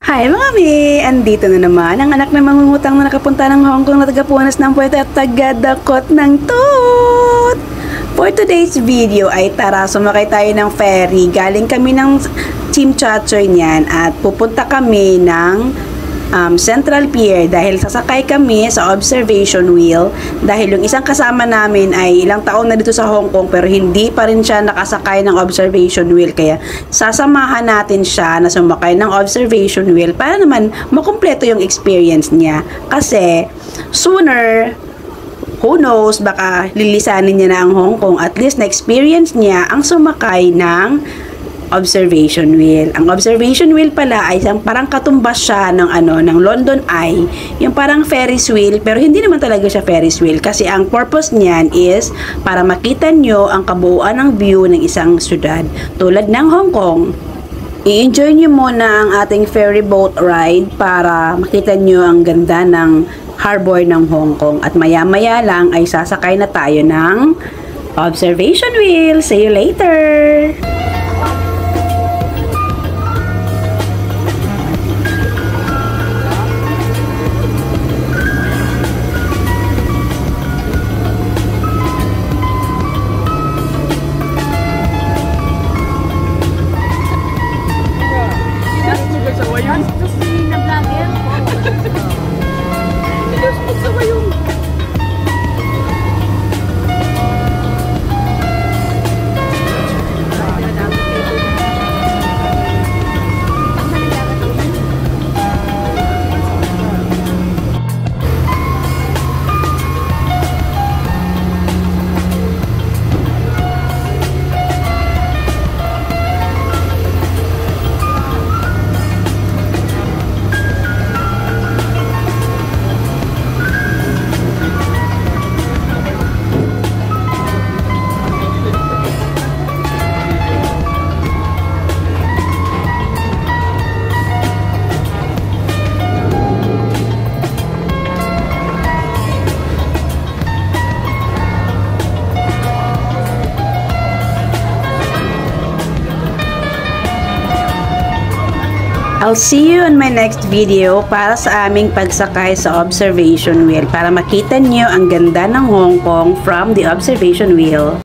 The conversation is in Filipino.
Hi mga mi! Andito na naman ang anak ng mangungutang na nakapunta ng Hong Kong na tagapunas ng puwete at tagadakot ng tut! For today's video ay tara sumakay tayo ng ferry. Galing kami ng Team Chachoy niyan at pupunta kami ng Central Pier dahil sasakay kami sa observation wheel dahil yung isang kasama namin ay ilang taon na dito sa Hong Kong pero hindi pa rin siya nakasakay ng observation wheel, kaya sasamahan natin siya na sumakay ng observation wheel para naman makumpleto yung experience niya, kasi sooner, who knows, baka lilisanin niya na ang Hong Kong, at least na-experience niya ang sumakay ng observation wheel. Ang observation wheel pala ay isang parang katumbas siya ng ng London Eye, yung parang Ferris wheel, pero hindi naman talaga siya Ferris wheel kasi ang purpose niyan is para makita nyo ang kabuuan ng view ng isang syudad tulad ng Hong Kong. I-enjoy nyo muna ang ating ferry boat ride para makita nyo ang ganda ng harbor ng Hong Kong, at maya-maya lang ay sasakay na tayo ng observation wheel. See you later! I'll see you on my next video para sa aming pagsakay sa observation wheel para makita nyo ang ganda ng Hong Kong from the observation wheel.